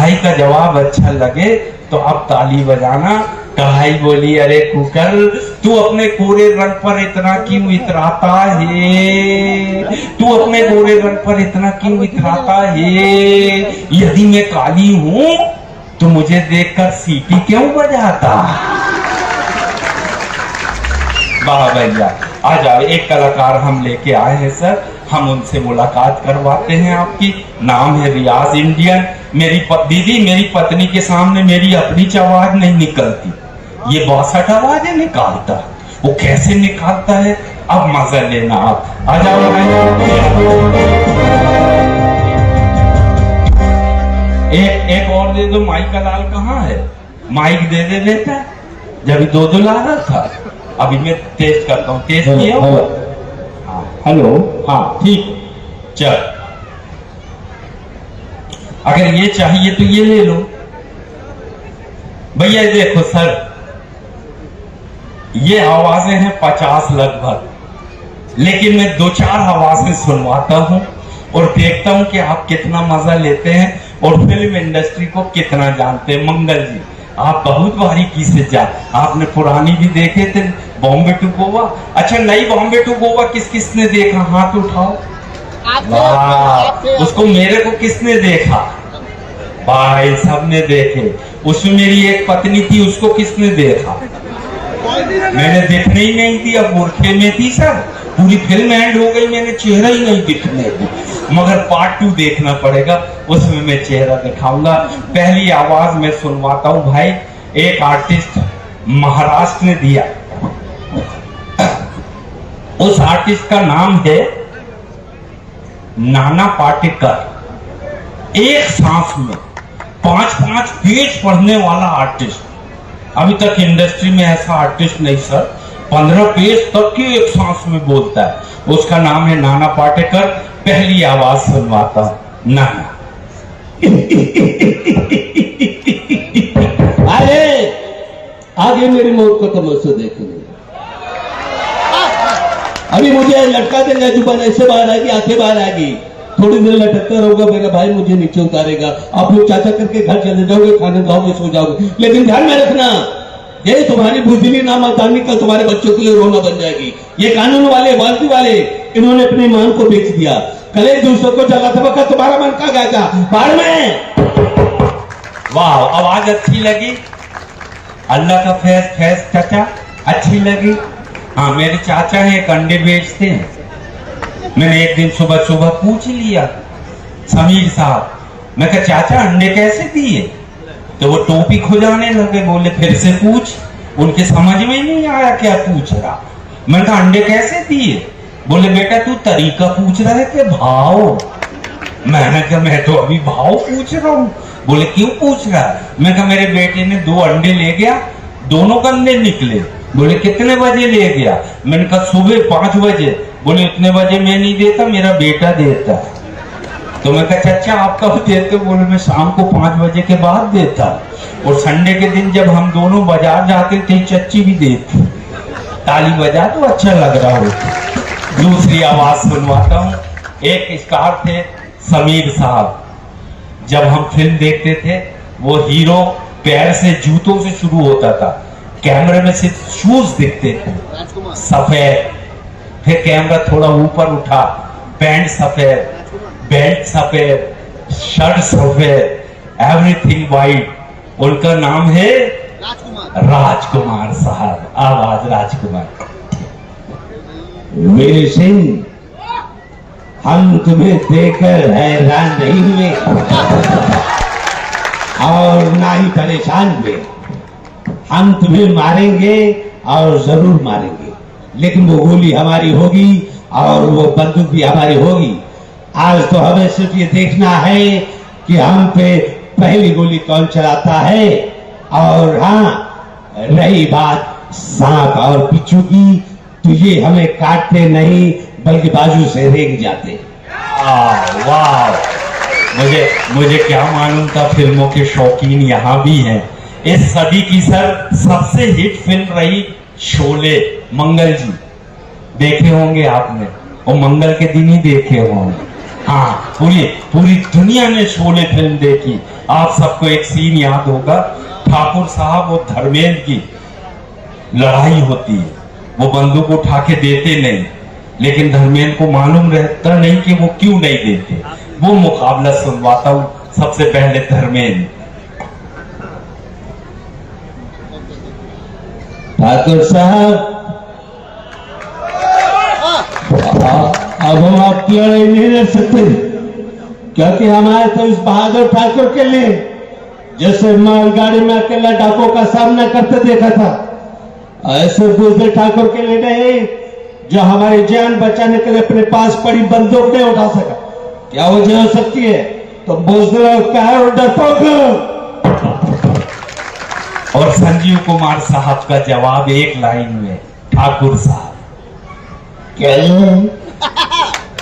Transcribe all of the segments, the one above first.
कढ़ाई का जवाब अच्छा लगे तो अब ताली बजाना। कढ़ाई बोली, अरे कुकर, तू अपने गोरे रंग पर इतना क्यों इतराता है? तू अपने गोरे रंग पर इतना क्यों इतराता है? यदि मैं काली हूं तो मुझे देखकर सीटी क्यों बजाता? वाह भैया, आ जाओ। एक कलाकार हम लेके आए हैं सर, हम उनसे मुलाकात करवाते हैं आपकी। नाम है रियाज इंडियन। दीदी, मेरी पत्नी के सामने मेरी अपनी आवाज नहीं निकलती, ये 62 आवाजें निकालता। वो कैसे निकालता है, अब मजा लेना आप। आ जाओ। एक और दे दो। माइक का लाल कहाँ है? माइक दे दे बेटा, जब दो ला रहा था। अभी मैं टेस्ट करता हूँ। टेस्ट किया हुआ? हेलो, हाँ ठीक, चल। अगर ये चाहिए तो ये ले लो भैया। देखो सर, ये आवाजें हैं 50 लगभग, लेकिन मैं 2-4 आवाजें सुनवाता हूं और देखता हूं कि आप कितना मजा लेते हैं और फिल्म इंडस्ट्री को कितना जानते हैं। मंगल जी, आप बहुत बारीकी से आपने पुरानी भी देखे थे, बॉम्बे टू गोवा। अच्छा, नई बॉम्बे टू गोवा किस किसने देखा? हाथ उठाओ। उसको मेरे को किसने देखा? भाई सबने देखे। उसमें मेरी एक पत्नी थी, उसको किसने देखा? मैंने दिखने ही नहीं दिया, बुरखे में थी सर। पूरी फिल्म एंड हो गई, मैंने चेहरा ही नहीं दिखने दी। मगर पार्ट 2 देखना पड़ेगा, उसमें मैं चेहरा दिखाऊंगा। पहली आवाज मैं सुनवाता हूं भाई। एक आर्टिस्ट महाराष्ट्र ने दिया, उस आर्टिस्ट का नाम है नाना पाटेकर। एक सांस में 5-5 पेज पढ़ने वाला आर्टिस्ट। अभी तक इंडस्ट्री में ऐसा आर्टिस्ट नहीं सर, 15 पेज तक की एक सांस में बोलता है। उसका नाम है नाना पाटेकर। पहली आवाज सुनवाता हूं। नाना। अरे आगे मेरी मौत को तमस्सा देखने। अभी मुझे लटका देगा, जुबान ऐसे बाहर आएगी, आंखें बाहर आएगी। थोड़ी देर लटकता रहूंगा, मेरा भाई मुझे नीचे उतारेगा। आप लोग चाचा करके घर चले जाओगे, खाने खाओगे, सो जाओगे। लेकिन ध्यान में रखना, ये तुम्हारी बुजली नामदानी का तुम्हारे बच्चों के लिए रोना बन जाएगी। ये कानून वाले, वालती वाले, इन्होंने अपनी मान को बेच दिया। कल एक दूसरे को जलाते वक्त तुम्हारा मन कहाँ गया था? बाढ़ में। वाह, आवाज अच्छी लगी। अल्लाह का फैज चाचा अच्छी लगी। हाँ, मेरे चाचा है, एक अंडे बेचते हैं। मैंने एक दिन सुबह सुबह पूछ लिया समीर साहब, मैं कहा चाचा अंडे कैसे दिए? तो वो टोपी खुजाने लगे, बोले फिर से पूछ। उनके समझ में ही नहीं आया क्या पूछ रहा। मैंने कहा अंडे कैसे दिए? बोले बेटा तू तरीका पूछ रहा है कि भाव? मैंने कहा मैं तो अभी भाव पूछ रहा हूँ। बोले क्यों पूछ रहा है? मैं कहा मेरे बेटे ने 2 अंडे ले गया, दोनों गंदे निकले। बोले कितने बजे ले गया? मैंने कहा सुबह 5 बजे। बोले इतने बजे मैं नहीं देता, मेरा बेटा देता है। तो मैं कहा चाचा आप कब देते? बोले मैं शाम को 5 बजे के बाद देता। और संडे के दिन जब हम दोनों बाजार जाते थे, चच्ची भी देती। ताली बजा तो अच्छा लग रहा हो। दूसरी आवाज सुनवाता हूँ। एक स्टार थे समीर साहब। जब हम फिल्म देखते थे, वो हीरो पैर से, जूतों से शुरू होता था। कैमरे में सिर्फ शूज दिखते थे सफेद, फिर कैमरा थोड़ा ऊपर उठा, पैंट सफेद, बेल्ट सफेद, शर्ट सफेद, एवरीथिंग वाइट। उनका नाम है राजकुमार साहब। आवाज राजकुमार। वीर सिंह, हम तुम्हें देखकर हैरान नहीं हुए और ना ही परेशान हुए। हम तुम्हें मारेंगे और जरूर मारेंगे, लेकिन वो गोली हमारी होगी और वो बंदूक भी हमारी होगी। आज तो हमें सिर्फ ये देखना है कि हम पे पहली गोली कौन चलाता है। और हाँ, रही बात सांप और बिच्छू की, तो ये हमें काटते नहीं बल्कि बाजू से रेंग जाते। वाह, मुझे क्या मालूम था फिल्मों के शौकीन यहाँ भी हैं। इस सदी की सर सबसे हिट फिल्म रही शोले। मंगल जी देखे होंगे आपने, और मंगल के दिन ही देखे होंगे। हाँ, पूरी दुनिया ने शोले फिल्म देखी। आप सबको एक सीन याद होगा, ठाकुर साहब और धर्मेंद्र की लड़ाई होती है। वो बंदूक उठा के देते नहीं, लेकिन धर्मेंद्र को मालूम रहता नहीं कि वो क्यों नहीं देते। वो मुकाबला सुनवाता हूं सबसे पहले धर्मेंद्र। ठाकुर साहब, अब हम आपकी लड़ाई नहीं लड़ सकते, क्योंकि हमारे तो इस बहादुर ठाकुर के लिए जैसे मालगाड़ी में अकेला डाकों का सामना करते देखा था, ऐसे बुजदिल ठाकुर के लिए नहीं, जो हमारी जान बचाने के लिए अपने पास पड़ी बंदूक नहीं उठा सका। क्या वजह हो सकती है? तो बुजदिल और डरपोक। और संजीव कुमार साहब का जवाब एक लाइन में, ठाकुर साहब क्या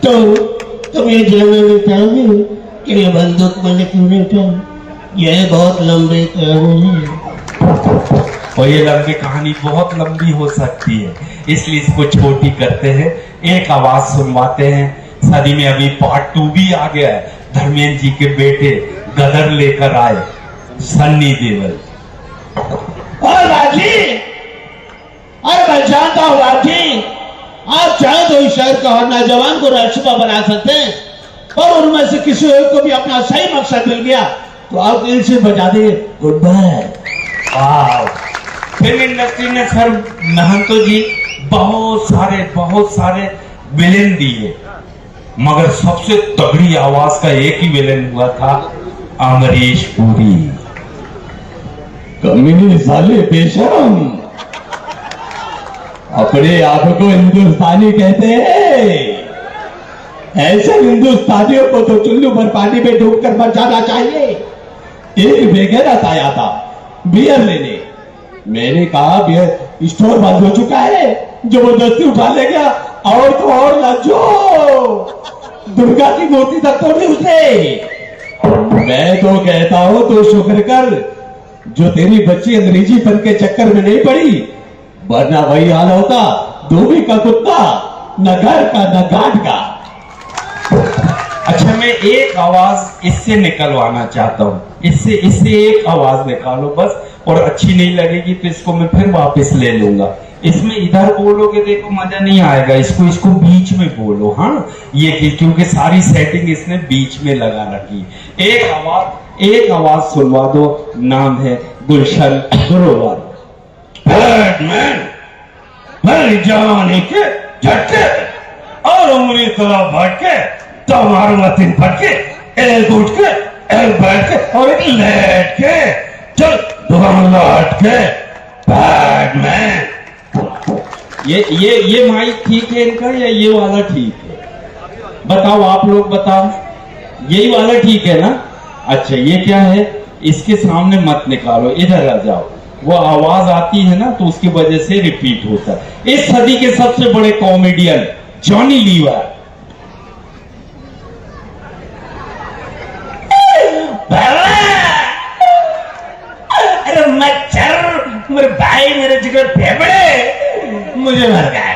तो तुम ये जानना चाहोगे कि ये बंदूक मैंने क्यों नहीं उठाई? यह बहुत लंबी कहानी है और ये लंबी कहानी बहुत लंबी हो सकती है, इसलिए इसको छोटी करते हैं, एक आवाज सुनवाते हैं। सदी में अभी पार्ट 2 भी आ गया है। धर्मेंद्र जी के बेटे गदर लेकर आए, सन्नी देओल। और राजी, अरे मैं जानता हूं राजी, आप चाहे तो इस शहर का हर नौजवान को राष्ट्रपति बना सकते हैं, और उनमें से किसी एक को भी अपना सही मकसद मिल गया तो आप दिल से बजा दे गुड बाय। फिल्म इंडस्ट्री ने सर महंतो जी बहुत सारे विलेन दिए, मगर सबसे तगड़ी आवाज का एक ही विलेन हुआ था, अमरीश पुरी। कमीने साले बेशरम, अपने आप को हिंदुस्तानी कहते हैं, ऐसे हिंदुस्तानियों को तो चुल्लू भर पानी में डूबकर मर जाना चाहिए। एक बेगैरत आया था बियर लेने, मैंने कहा बियर स्टोर बंद हो चुका है, जबरदस्ती उठा ले गया, और तो और लज्जो दुर्गा की मूर्ति तक तोड़ी उसने। मैं तो कहता हूं तो शुक्र कर जो तेरी बच्ची अंग्रेजी पन के चक्कर में नहीं पड़ी, वरना वही हाल होता धोबी का कुत्ता, न घर का न घाट का। अच्छा, मैं एक आवाज इससे निकलवाना चाहता हूँ, इससे एक आवाज निकालो बस, और अच्छी नहीं लगेगी तो इसको मैं फिर वापस ले लूंगा। इसमें इधर बोलोगे देखो मजा नहीं आएगा, इसको बीच में बोलो। हाँ, ये क्योंकि सारी सेटिंग इसने बीच में लगा रखी। एक आवाज सुनवा दो, नाम है गुलशन ग्रोवर। मेरी जवानी के झटके और उंगली तरफ भटके, तो मारूंगा 3 फटके, एक उठ के, एक बैठ के और एक लेट के, चल दुकान लौट के, बैटमैन। ये माइक ठीक है इनका या ये वाला ठीक है? बताओ, आप लोग बताओ, यही वाला ठीक है ना? अच्छा, ये क्या है, इसके सामने मत निकालो, इधर आ जाओ। वो आवाज आती है ना तो उसकी वजह से रिपीट होता है। इस सदी के सबसे बड़े कॉमेडियन जॉनी लीवर। अरे मच्छर, मेरे भाई, मेरे जिगर फेफड़े, मुझे मर गए।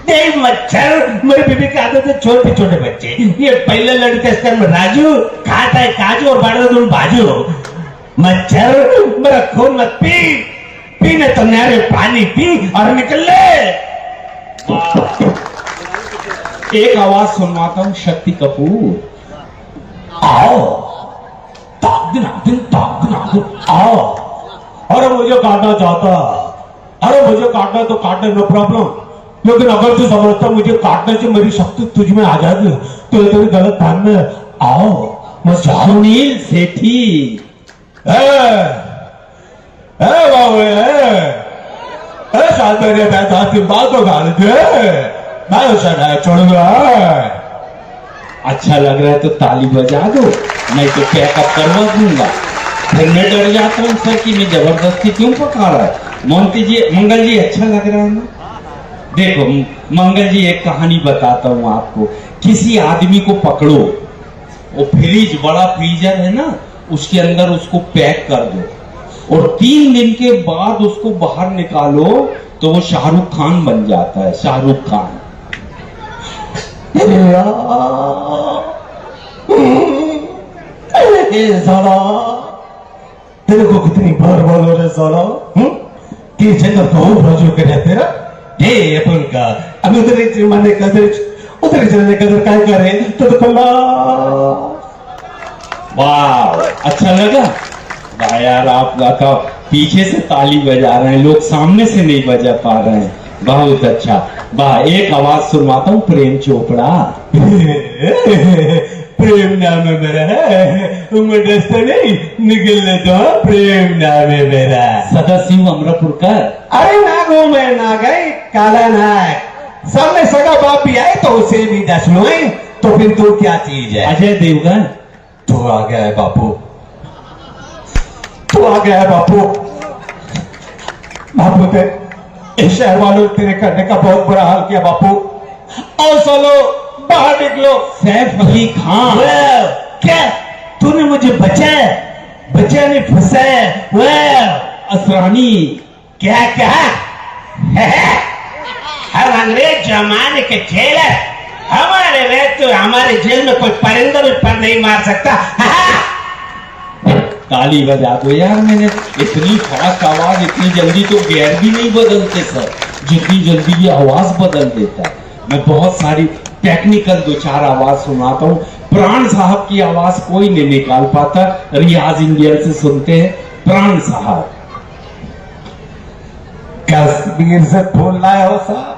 देख मच्छर, मेरी बीबी की आदत है छोटे छोटे बच्चे, ये पहले लड़के स्तर में राजू खाता है काजू और बड़ा दूध बाजू। मच्छर, मेरा खून मत पीने तो नारे पानी पी और निकल ले। एक आवाज सुनवाता हूँ, शक्ति कपूर। आओ ताक दिन आओ। अरे मुझे काटना चाहता, अरे मुझे काटना तो काटना, नो प्रॉब्लम, लेकिन अगर तू समझता मुझे काटने से मेरी शक्ति तुझ में आ जाएगी तो ये तेरी गलत ध्यान में। आओ मैं सुनील सेठी। बाबू शायद मेरे पैदा बात तो गाली दे, मैं उसे छोड़ूंगा। अच्छा लग रहा है तो ताली बजा दो, नहीं तो पैकअप करवा दूंगा। फिर मैं डर जाता हूँ सर कि मैं जबरदस्ती क्यों पका रहा है। मोंटी जी, मंगल जी, अच्छा लग रहा है ना? देखो मंगल जी, एक कहानी बताता हूँ आपको। किसी आदमी को पकड़ो, वो फ्रिज, बड़ा फ्रीजर है ना, उसके अंदर उसको पैक कर दो और 3 दिन के बाद उसको बाहर निकालो तो वो शाहरुख खान बन जाता है। शाहरुख खान। साला तेरे को कितनी बार बोलो रे साला कि चंद्र तो रोजो के रहते तेरा ये अपन का अभी उधर माने कदर उधर चलने कदर काय करे तो कल्ला वाह, अच्छा लगा। वाह यार, आपका का पीछे से ताली बजा रहे हैं लोग, सामने से नहीं बजा पा रहे हैं। बहुत अच्छा। वाह, एक आवाज सुनवाता हूँ, प्रेम चोपड़ा। प्रेम नाम है मेरा उम्र दस्ता नहीं निकलने तो प्रेम नाम है मेरा। सदाशिव अमरापुरकर। अरे नागो मैं ना गई काला नाग सामने सगा बाप भी आए तो उसे भी दस लो तो फिर तू क्या चीज है? अजय देवगन। तू आ गया है बापू, तू आ गया है बापू। बापू इस शहर वालों तेरे करने का बहुत बुरा हाल किया बापू। और चलो बाहर निकलो। सैफ अली खान। क्या तूने मुझे बचा नहीं फंसाया? असरानी। क्या कहा? हम अंग्रेज जमाने के जेलर, हमारे तो हमारे जेल में कोई परिंदा भी पर नहीं मार सकता। ताली बजा दो यार। मैंने इतनी फास्ट आवाज, इतनी जल्दी तो गियर भी नहीं बदलते सर, जितनी जल्दी ये आवाज बदल देता है। मैं बहुत सारी टेक्निकल दो चार आवाज सुनाता हूँ। प्राण साहब की आवाज कोई नहीं निकाल पाता, रियाज इंडियन से सुनते हैं। प्राण साहब। कश्मीर से फूल लाए हो साहब?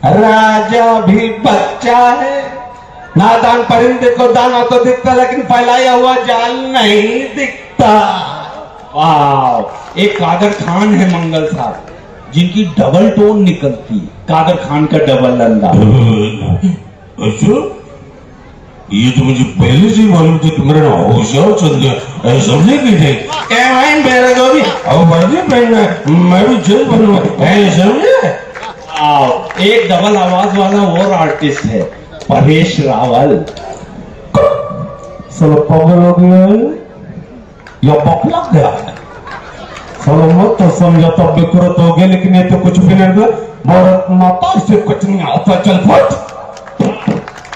राजा भी बच्चा है, नादान परिंदे को दाना तो दिखता लेकिन फैलाया हुआ जाल नहीं दिखता। वाह, एक कादर खान है मंगल साहब, जिनकी डबल टोन निकलती है। कादर खान का डबल अंदाज। अच्छा, ये तो मुझे पहले से मालूम था कि मेरा होशियार चंद्र समझे कि नहीं मेरा जो भी वर्दी पहनना मैं भी जेल बनूंगा समझे। एक डबल आवाज वाला और आर्टिस्ट है, परेश रावल। सब पागल हो गया है या पकड़ा गया है? चलो मत तो समझा तब भी करो तो गए, लेकिन ये तो कुछ भी नहीं। भारत माता से कुछ नहीं आता। चल फट।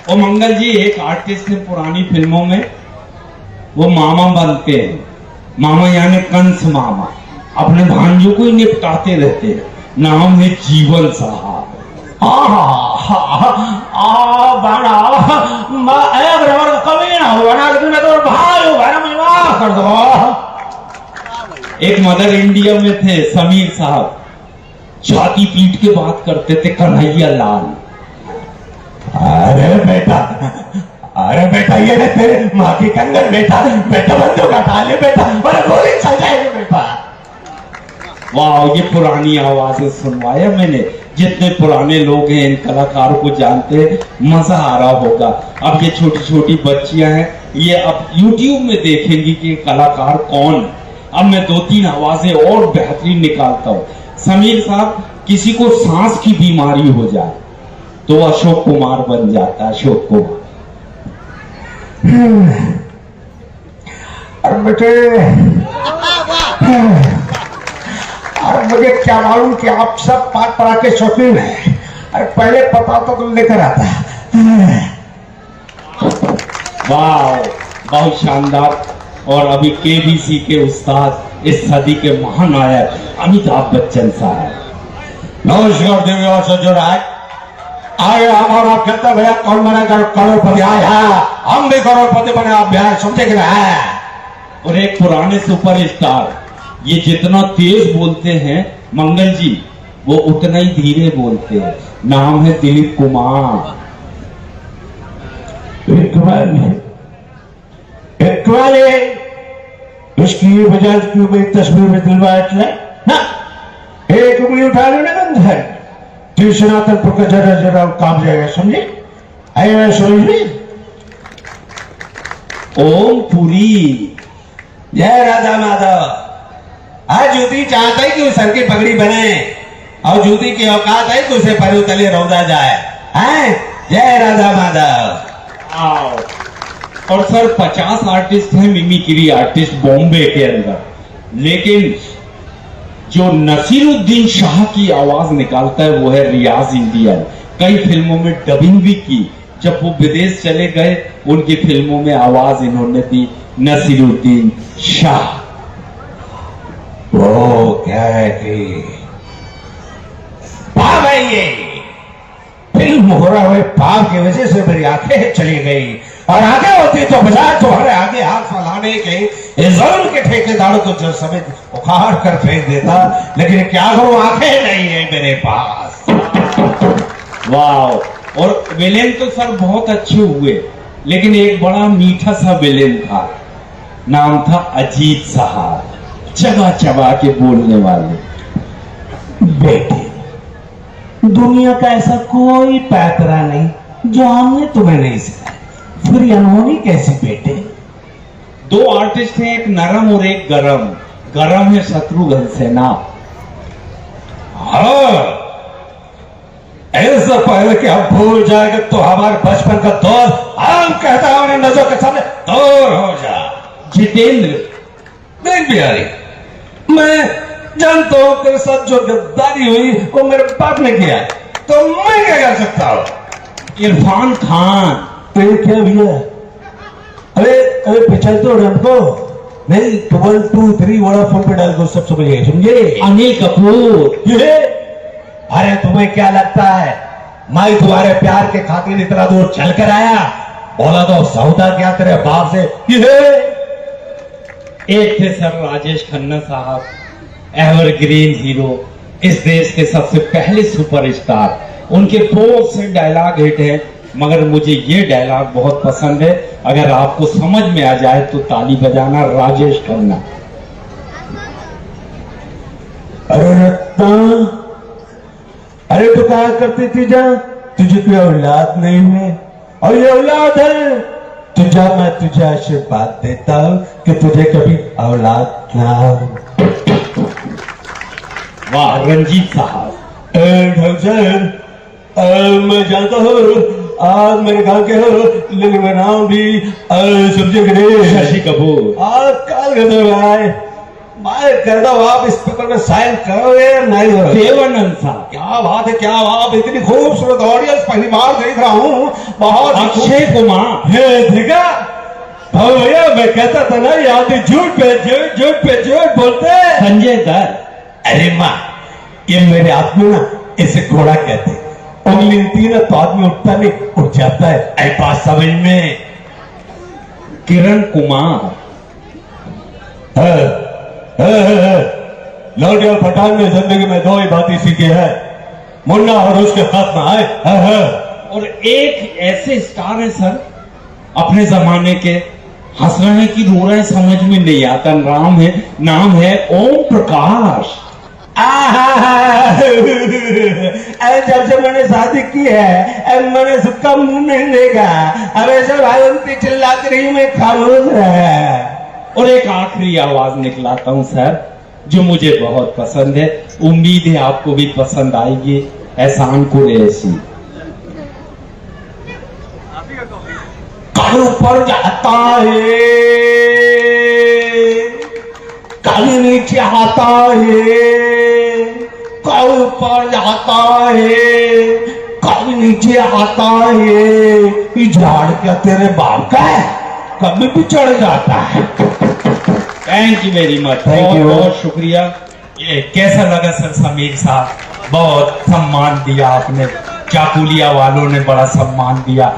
और मंगल जी, एक आर्टिस्ट है पुरानी फिल्मों में, वो मामा बनते हैं। मामा यानी कंस मामा, अपने भांजों को ही निपटाते रहते हैं। नाम है जीवन साहब। एक मदर इंडिया में थे समीर साहब, छाती पीट के बात करते थे, कन्हैया लाल। अरे बेटा ये ना तेरे माँ की कंगन बेटा बंदूक हटा ले बेटा, गोली चल जाएगी बेटा। वाह, ये पुरानी आवाजें सुनवाया मैंने। जितने पुराने लोग हैं इन कलाकारों को जानते हैं, मजा आ रहा होगा। अब ये छोटी छोटी बच्चियां हैं, ये अब YouTube में देखेंगी कि कलाकार कौन। अब मैं 2-3 आवाजें और बेहतरीन निकालता हूँ। समीर साहब, किसी को सांस की बीमारी हो जाए तो अशोक कुमार बन जाता है। अशोक कुमार। अरे बेटे, अरे मुझे क्या मालूम कि आप सब पाठ पढ़ा के शौकीन हैं। अरे पहले पता तो लेकर आता। वाह, बहुत शानदार। और अभी केबीसी के उस्ताद, इस सदी के महानायक अमिताभ बच्चन साहब। नमस्कार देवी और सज्जन। आए हमारा आप कहते भैया कौन बना करोड़पति? आया हम भी करोड़पति बने, आप बिहार समझे कि है। और एक पुराने सुपरस्टार, ये जितना तेज बोलते हैं मंगल जी, वो उतना ही धीरे बोलते हैं। नाम है दिलीप कुमार। इसकी वजह की तस्वीर में दिलवाया एक उंगली उठा लो ना बंधन, सनातनपुर का जरा काम जाएगा समझे। आए समझ। ओम पुरी। जय राधा माधव। आज जूती चाहता है कि सर की पगड़ी बने, और जूती की औकात है कि उसे पैरों तले रौदा जाए। जय राधा माधव। आओ। और सर 50 आर्टिस्ट हैं मिमिक्री आर्टिस्ट बॉम्बे के अंदर, लेकिन जो नसीरुद्दीन शाह की आवाज निकालता है वो है रियाज इंडियन। कई फिल्मों में डबिंग भी की, जब वो विदेश चले गए उनकी फिल्मों में आवाज इन्होंने दी नसीरुद्दीन शाह। वो क्या है कि पाप है ये, फिल्म हो रहा हुए पाप की वजह से मेरी आंखें चली गई, और आगे होती तो बजाय तुम्हारे आगे हाथ फैलाने के इस जुल्म के ठेकेदारों को जो समेत उखाड़ कर फेंक देता, लेकिन क्या करूं, आंखें नहीं है मेरे पास। वाह। और विलेन तो सर बहुत अच्छे हुए, लेकिन एक बड़ा मीठा सा विलेन था, नाम था अजीत साहब, चबा चबा के बोलने वाले। बेटे, दुनिया का ऐसा कोई पैतरा नहीं जो हमने तुम्हें नहीं सिखाया, फिर अनहोनी कैसी बेटे? दो आर्टिस्ट हैं, एक नरम और एक गरम। गरम है शत्रुघ्न सिन्हा। हाँ, ऐसा पहले कि हम भूल जाएंगे तो हमारे बचपन का दौर, हम कहता है उन्हें नजर के सामने दूर हो जा। जितेंद्र। देख बिहारी, मैं जानता हूं तेरे साथ जो गद्दारी हुई वो मेरे बाप ने किया, तो मैं क्या कर सकता हूं? इरफान खान। तो ये क्या भैया? अरे अरे पिछल तो हमको नहीं, 1 2 3 बड़ा फोन पे डाल दो, सब समझिए, समझे? अनिल कपूर। ये अरे तुम्हें क्या लगता है मैं तुम्हारे प्यार के खातिर इतना दूर चल कर आया? बोला तो सौदा क्या तेरे बाप से? ये एक थे सर राजेश खन्ना साहब, एवरग्रीन हीरो, इस देश के सबसे पहले सुपरस्टार। उनके बहुत से डायलॉग हिट हैं, मगर मुझे ये डायलॉग बहुत पसंद है, अगर आपको समझ में आ जाए तो ताली बजाना। राजेश खन्ना। अरे रत्ना, अरे तो कहा करती थी जा तुझे कोई औलाद नहीं है, और ये औलाद है तुझा, मैं तुझे आशीर्वाद देता हूं कि तुझे कभी औलाद ना हो। वाह। रंजीत साहब। मैं जानता हूँ आज मेरे गांव के हो, लेकिन मेरा नाम भी समझे शशि कपूर। आज काल कर दो भाई, मैं कहता हूँ आप इस पेपर में साइन करोगे या नहीं करोगे? देवानंद साहब। क्या बात है, क्या बात, इतनी खूबसूरत ऑडियंस पहली बार देख रहा हूँ, बहुत ही अक्षय कुमार। ये देखा भैया, मैं कहता था ना यहाँ पे झूठ पे झूठ बोलते हैं। संजय दत्त। अरे माँ, ये मेरे आदमी ना इसे घोड़ा कहते हैं, उंगली हिलती है ना तो आदमी उठता नहीं, उठ जाता है। ऐ बात समझ में? किरण कुमार। लौट और पठान में जिंदगी में दो ही बातें सीखी है, मुन्ना और उसके हाथ में आए। और एक ऐसे स्टार है सर अपने जमाने के, हंस रहे हैं कि रो रहे हैं समझ में नहीं आता। नाम है ओम प्रकाश। जब से मैंने शादी की है मैंने सबका मुंह नहीं देखा, अब ऐसे भाई चिल्लाती रही, मैं खामोश है। और एक आखिरी आवाज निकलाता हूं सर, जो मुझे बहुत पसंद है, उम्मीद है आपको भी पसंद आएगी। एहसान कुरैशी। कल ऊपर जाता है, कल नीचे आता है, कल ऊपर जाता है, कल नीचे आता है, ये झाड़ क्या तेरे बाप का है? कभी भी चढ़ जाता है। Thank you very much, Thank you. बहुत शुक्रिया। ये कैसा लगा सर समीर साहब? बहुत सम्मान दिया आपने, चाकुलिया वालों ने बड़ा सम्मान दिया।